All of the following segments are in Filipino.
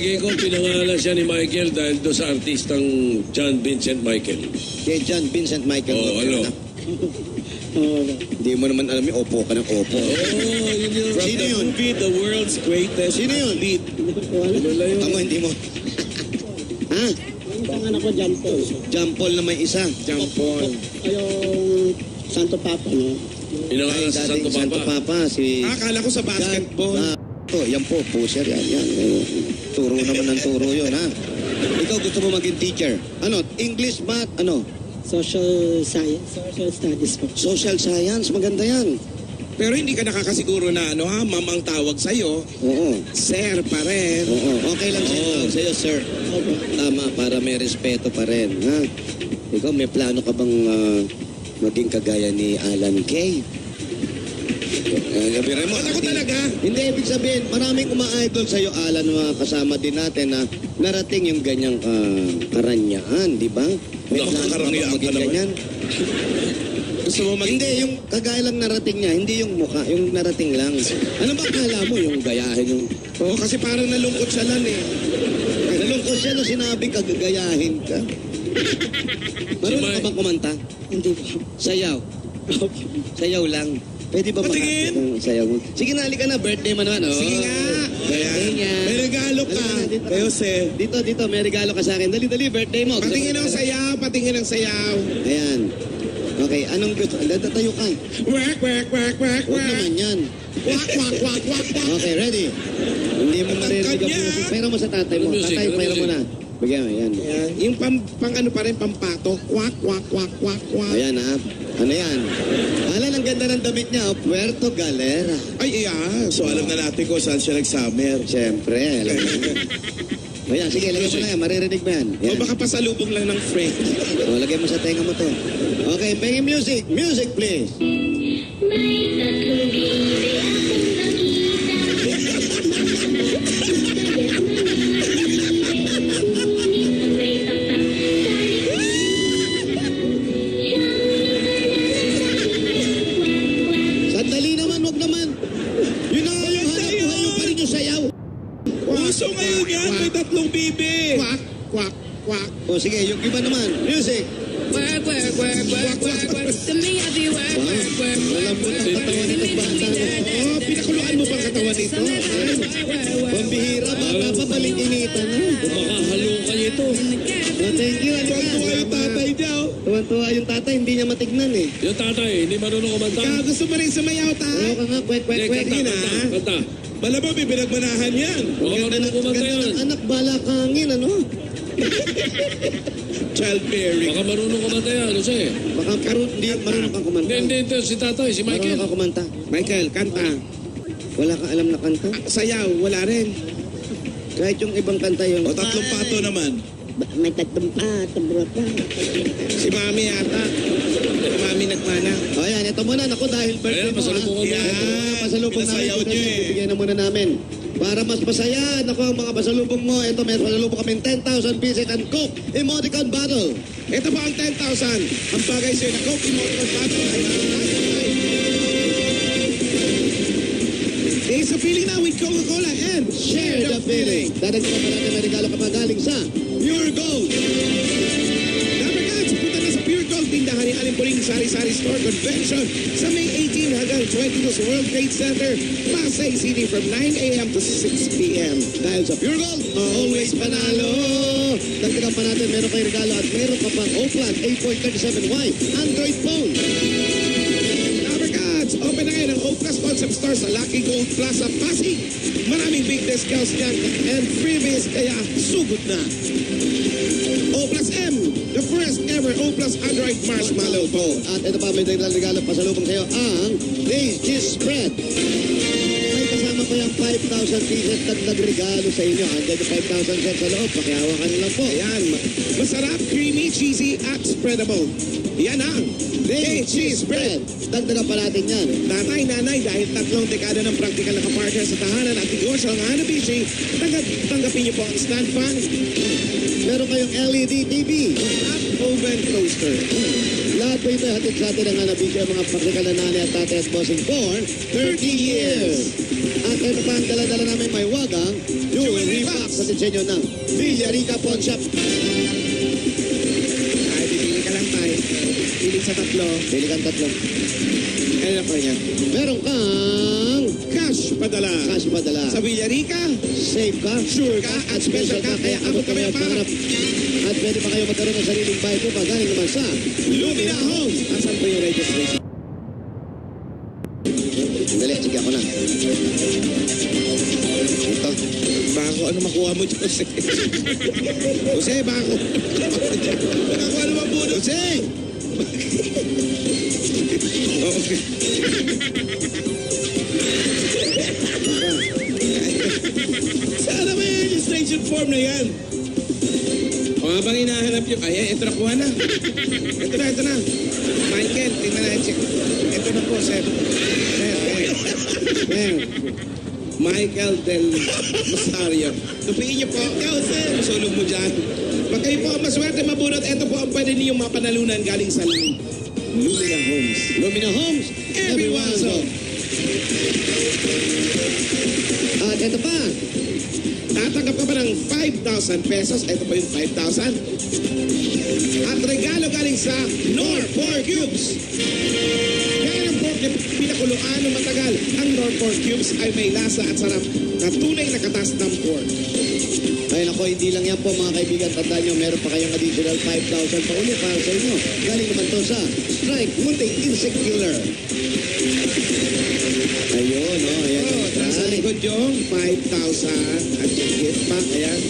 Palagay ko, pinangalan siya ni Michael dahil doon sa artistang John Vincent Michael. Kay John Vincent Michael. Oo, ano? Hindi mo naman alam yung opo ka ng opo. Yun yun. From Sino the yun? movie, The World's Greatest Sino yun? Athlete. Tama, hindi mo. Ha? Ang anak ko, John Paul. John Paul na may isa. John Paul. Yung Santo Papa, no? Pinangalan sa Santo Santo Papa. Papa, si... Akala ko sa basketball. Yan po, pusher yan. Turo naman ng turo yun, ha? Ikaw gusto mo maging teacher. Ano? English, math, ano? Social science, social studies po. Social science, maganda yan. Pero hindi ka nakakasiguro na ano ha, ma'am ang tawag sa'yo. Oo. Sir pa rin. Oo. Okay lang sa'yo, sir. Tama, para may respeto pa rin, ha? Ikaw, may plano ka bang maging kagaya ni Alan Kay? Wala ko talaga. Hindi, ibig sabihin, maraming uma-idol sa'yo, Alan, mga kasama din natin na narating yung ganyang karanyaan, di ba? May plano ka bang Nakakarangyan ka maging naman. ganyan? Gusto mo maging... Hindi, yung kagaya lang narating niya, hindi yung mukha, yung narating lang. Ano ba akala mo, yung gayahin yung... Oo, kasi parang nalungkot siya lang eh. Nalungkot siya na sinabi kagagayahin ka. Marunong ka bang kumanta? Hindi po. Sayaw. Sayaw lang. Pwede ba Patingin? ng sayaw mo? Sige na, halika na. Birthday mo naman. Oh. Sige nga. Birthday niya. May regalo ka. Halika na, dito. Kay Jose. Dito, may regalo ka sa akin. Dali, birthday mo. Patingin ng sayaw, patingin ng sayaw. Ayan. Okay, anong gusto? Tayo ka. Work, work, work, work, Huwag work. naman yan. Wak, wak, wak, wak, wak. Okay, ready? Hindi mo maririnig ang Kanya. music. Pera mo sa tatay mo. Ano music? Tatay, Ano pera mo music? na. Bigyan mo, yan. Ayan. Yung pang ano pa rin, pampato. Wak, wak, wak, wak, wak. Ayan, ha? Ano yan? Alan, ang ganda ng damit niya. Oh. Puerto Galera. Ay, iya. So, alam na natin kung saan siya nag-summer. Siyempre, alam mo. Ayan, sige, lagyan mo na yan. Maririnig mo yan. O Yan. baka pasalubong lang ng friend. O, lagyan mo sa tenga mo to. Okay, pengin music. Music, please. May tatlong hindi Sandali naman, wag naman. Yun na nga yung hanap buhay yung pa rin yung sayaw. Puso ngayon yan, may tatlong bibi. Kwak, kwak, kwak. O, sige, yung iba naman. Music. work, work, work, work, work, work. To me, I be work, work, work, Alam work, mo work, ang katawan nitong bata. Oh, pinakuluan mo pang katawan nito. Pambihira, baka pa balinginitan na. Makahalo kayo ito. Oh, thank you. Tuwang-tuwa yung tatay niya. Oh. Tuwan-tuwa yung tatay, hindi niya matignan eh. Yung tatay, hindi marunong kumanta. Ikaw, gusto mo rin sumayaw, Ano tay? ka nga, kwek, kwek, Hindi, kwek. kanta, na. kanta, kanta. Malamang may pinagmanahan yan. Baka marunong kumanta Ganda yan. ng anak, bala kangin, ano? Childbearing. Baka marunong kumanta yan, ano siya eh. Baka hindi marunong kang kumanta. Hindi, ito, si tatay, si Marunong Michael. kang kumanta. Michael, kanta. Wala kang alam na kanta. Sayaw, wala rin. Kahit yung ibang kanta yung... O, tatlong pato naman. May tatlong bro pa. Si Mami yata. Si Mami nagmana. O yan, ito muna. Naku, dahil birthday Ayan, mo. pasalubong ha? niya. Ito, pasalubong namin. Pinasayaw niyo eh. Bibigyan na muna namin. Para mas masaya, naku, ang mga pasalubong mo. Ito, may pasalubong kaming 10,000 pieces and Coke Emoticon Bottle. Ito po ang 10,000. Ang bagay sa'yo na Coke Emoticon Bottle ay It's a feeling now with Coca-Cola and Share the feeling. Dadagdagan pa natin may regalo kapag galing sa Pure Gold. Dapat punta na sa Pure Gold tindahan ni Alimpuling Sari-Sari Store Convention sa May 18 hanggang 22 sa World Trade Center, Pasay City from 9 a.m. to 6 p.m. Dahil sa Pure Gold, always panalo. Dagdagan pa natin, meron kayo regalo at meron ka pang O-Plan 8.37Y Android phone. Open na ngayon ang O-Plus Concept Store sa Lucky Gold Plaza, Pasig. Maraming big discounts dyan and freebies, kaya sugod na. O-Plus M, the first ever O-Plus Android Marshmallow phone. At ito pa, may dagdagang regalo pasalubong sa'yo ang Days Cheese Spread. May kasama pa yung 5,000 pieces dagdag regalo sa inyo. Andyan yung 5,000 cents sa loob. Pakihawakan lang po. Ayan, masarap, creamy, cheesy, at spreadable. Yan ang Days Cheese Spread. Dagdagan pa natin yan. Tatay, nanay, dahil tatlong dekada ng praktikal na kapartner sa tahanan at negosyo ang Hanabishi, tanggapin niyo po ang stand fan Meron kayong LED TV. at oven toaster. Lahat po ito hatid sa atin ang Hanabishi ang mga praktikal na nanay at tatay at bossing for 30 years. At ito pa ang dala-dala namin may wagang jewelry box. sa inyo ng Villarica Pawn Shop. Ay, pipili ka lang tayo. Pili sa tatlo. Pili kang tatlo. Ano na pa yan? Meron kang Cash padala. cash padala. Sa Villarica, Safe ka, sure ka, at special ka, kaya abot kami ang pangarap. At pwede pa kayo magkaroon ng sariling bahay po galing naman sa Lumina Homes. Asan po yung registration? Dali, sige ako na. Ito. Bako, ano makuha mo, Jose? Jose, bako. Bako, ano mabuno? Jose! Okay. Sana ba yung registration form na yan? O nga bang hinahanap nyo? Ay, ito nakuha na. Ito na. Michael, tingnan na check. Ito na po, sir. Sir. Michael Del Masario. Tupiin niyo po. Ikaw, sir. Sulog mo dyan. Pag kayo po ang maswerte mabunot, ito po ang pwede niyong mapanalunan galing sa Lumina Homes. Lumina Homes, Everyone's home. At ito pa, Tatanggap ka pa ng 5,000 pesos. Ito pa yung 5,000. At regalo galing sa Nor 4 Cubes. Yan ang pork na pinakuluan ng matagal. Ang Nor 4 Cubes ay may lasa at sarap na tunay na katas ng pork. ay nako, hindi lang yan po mga kaibigan. Tandaan nyo, meron pa kayong additional 5,000 pa uli para sa inyo. Galing naman to sa Strike Munting Insect Killer. Ayun, oh, ayan. Sa likod yung 5,000 at yung gift pack. Ayan.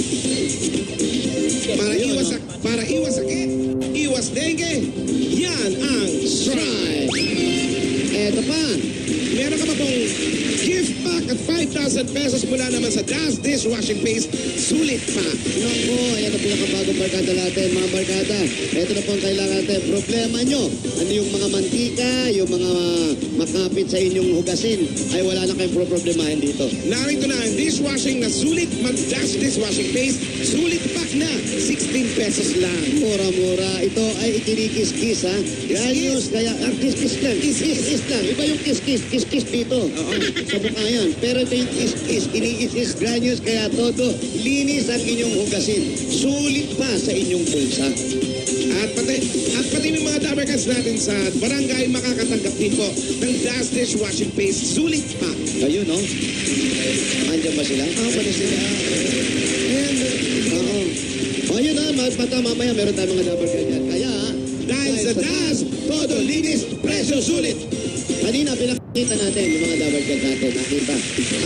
Para iwas sakit, iwas dengue. Yan ang Strike. Eto pa, meron ka pa pong gift pack at 5,000 pesos mula naman sa Das Dishwashing Paste. Sulit pa. naku, ayan ang pinakabagong barkada natin, mga barkada. Eto na po ang kailangan natin. Problema nyo, ano yung mga mantika, yung mga makapit sa inyong hugasin, ay wala na kayong problemahin dito. Narito na ang dishwashing na sulit Das Dishwashing Paste. Sulit pack na 16 pesos lang. Mura-mura. Ito ay ikinikis-kis, ha? Ganyos, kaya, kiss-kiss lang. Kiss-kiss lang. Iba yung kiss-kiss. Kiss-kiss dito. Oo. Sa mukha yan. Pero ito yung kiss-kiss. Kinikis-kiss, ganyos, kaya todo. Linis ang inyong hugasin. Sulit pa sa inyong bulsa. At pati may mga dabarkans natin sa barangay makakatanggap din po ng Das Dishwashing Paste. Sulit pack. Ayun, no? Andiyan ba sila? Pala sila. Ayan. Oo. O, yun na. Mamaya meron tayong mga dabar ganyan. Kaya, Dahil sa Das, todo linis, presyo sulit. kanina pinakita natin yung mga dabar ganyan natin. Nakita.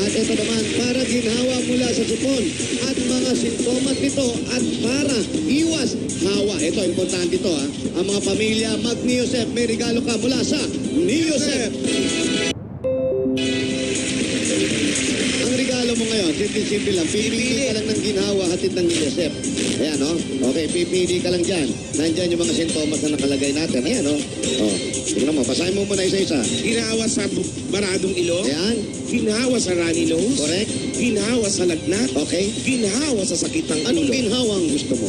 At ito naman, para ginhawa mula sa sipon at mga sintomas nito at para iwas hawa. Ito, importante ito, ha? Ang mga pamilya, mag-Neosep, may regalo ka mula sa Neosep. Ang regalo mo ngayon, simple lang. Pipili ka lang ng ginhawa, hatid ng Neosep. Ayan, no? Okay, pipili ka lang dyan. Nandyan yung mga sintomas na nakalagay natin. Ayan, no? Oh, tignan mo, basahin mo muna isa-isa. Ginawa sa baradong ilong. Ayan, Ginawa sa runny nose. correct? Ginawa sa lagnat. Okay. Ginawa sa sakit ng Anong ulo. ginhawa ang gusto mo?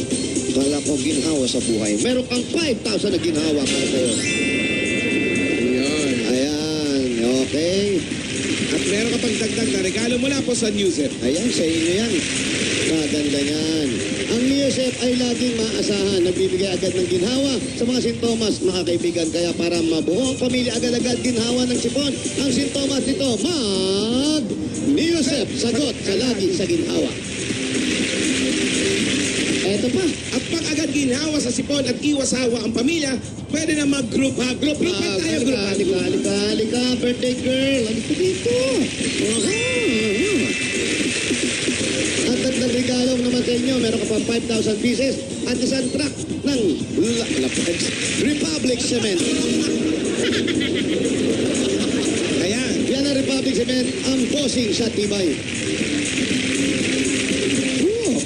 Kala ko ginhawa sa buhay. Meron kang 5,000 na ginhawa para sa'yo. Ayan. Ayan, okay. At meron ka pang dagdag na regalo mula po sa Newsep. Ayan, sa inyo yan. Maganda yan. Ang Neosep ay laging maasahan. Nagbibigay agad ng ginhawa sa mga sintomas, mga kaibigan. Kaya para mabuo ang pamilya agad-agad ginhawa ng sipon, ang sintomas nito, Neosep, sagot sa lagi sa ginhawa. Eto pa. At pag agad ginhawa sa sipon at iwas hawa ang pamilya, pwede na mag-group hug. Group hug tayo, group hug. Halika, birthday girl. Halika dito. At dagdag regalo naman sa inyo, meron ka pa 5,000 pieces at isang truck ng Republic Cement. Ayan. Yan ang Republic Cement, ang bossing sa tibay.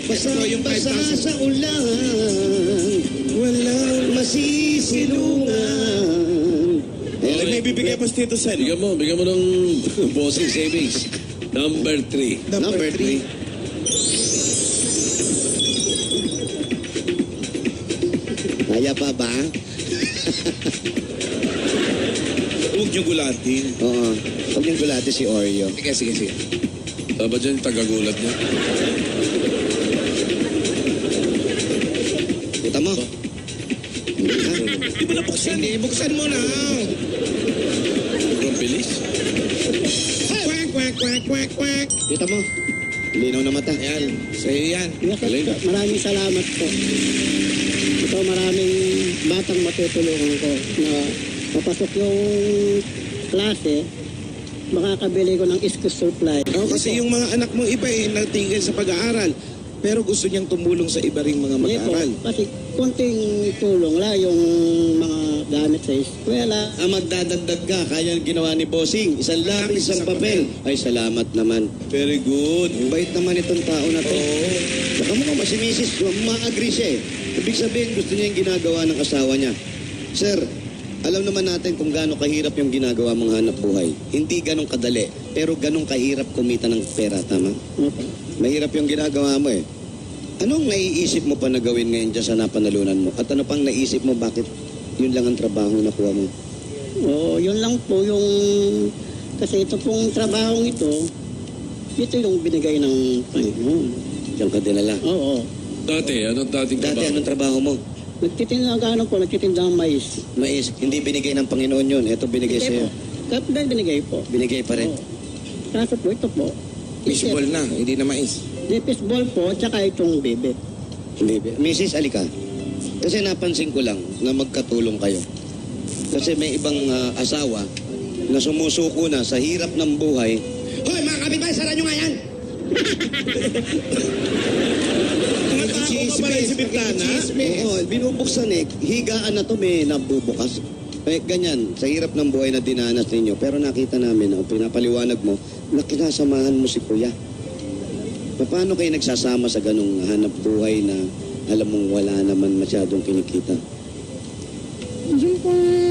Ito yung Basa 5,000. sa ulan, walang masisilungan. Okay. May bibigay pa si Tito Sen. Bigyan mo ng bossing savings. Number 3. Number 3. Kaya pa ba? Huwag niyo gulatin. Oo. Huwag niyong gulati si Oreo. Sige. Dapat dyan tagagulat niya. Hindi, buksan mo na. Ang bilis. Quack, quack, quack, quack, quack. Kita mo? Linaw na mata. Ayan, sa'yo yan. Maraming salamat po. Ito maraming batang matutulungan ko na papasok yung klase, makakabili ko ng school supply. Kasi yung mga anak mo iba natigil sa pag-aaral. Pero gusto niyang tumulong sa iba ring mga Hindi po, mag-aaral. kasi konting tulong lang yung mga gamit sa eskwela. Magdadagdag ka, kaya ginawa ni Bossing. Isang lapis, isang papel. Ay, salamat naman. Very good. Bait naman itong tao na to. Saka mo si Mrs. Ma-agree siya eh. Ibig sabihin, gusto niya yung ginagawa ng asawa niya. Sir, alam naman natin kung gaano kahirap yung ginagawa mong hanap buhay. Hindi ganong kadali, pero ganong kahirap kumita ng pera, tama? Okay. Mahirap yung ginagawa mo eh. Anong naiisip mo pa na gawin ngayon dyan sa napanalunan mo? At ano pang naisip mo bakit yun lang ang trabaho na kuha mo? Oo, yun lang po yung... Kasi ito pong trabahong ito yung binigay ng Panginoon. Diyan ka dinala. Oo. Dati, anong dating Dati trabaho? anong trabaho mo? Nagtitinda ng mais. Mais, hindi binigay ng Panginoon yun. Ito binigay Hindi sa'yo. po. Kapag binigay po. Binigay pa rin. Oo. Kaso po, ito po. Fishball na, hindi na mais. Fishball po, tsaka itong bebe. Hindi. Mrs. Alika, kasi napansin ko lang na magkatulong kayo. Kasi may ibang asawa na sumusuko na sa hirap ng buhay. Hoy, mga kapitbahay, sara nyo nga yan! Oo, binubuksan eh. Higaan na to may nabubukas. Eh, ganyan, sa hirap ng buhay na dinanas ninyo. Pero nakita namin, pinapaliwanag mo, na kinasamahan mo si Kuya. Paano kayo nagsasama sa ganong hanap buhay na alam mong wala naman masyadong kinikita? Yung pong,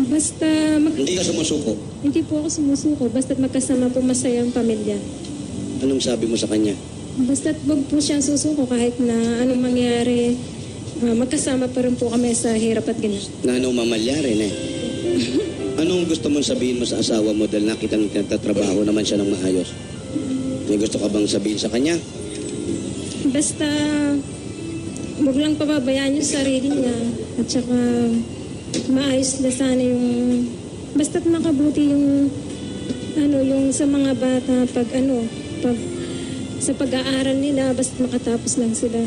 basta Hindi ka sumusuko. hindi po ako sumusuko, basta't magkasama po masaya ang pamilya. Anong sabi mo sa kanya? Basta't wag po siyang susuko kahit na anong mangyari, magkasama pa rin po kami sa hirap at gina. Na anong mamalyari na eh. Anong gusto mong sabihin mo sa asawa mo dahil nakita ng nagtatrabaho naman siya ng maayos? May gusto ka bang sabihin sa kanya? Basta wag lang pababayaan yung sarili niya at saka maayos na sana yung basta't makabuti yung yung sa mga bata pag sa pag-aaral nila basta't makatapos lang sila.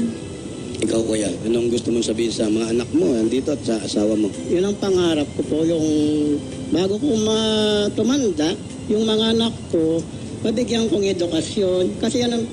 Ikaw, Kuya, anong gusto mong sabihin sa mga anak mo andito at sa asawa mo? Yun ang pangarap ko po, yung bago ko tumanda, yung mga anak ko, mabigyan kong edukasyon. Kasi yan ang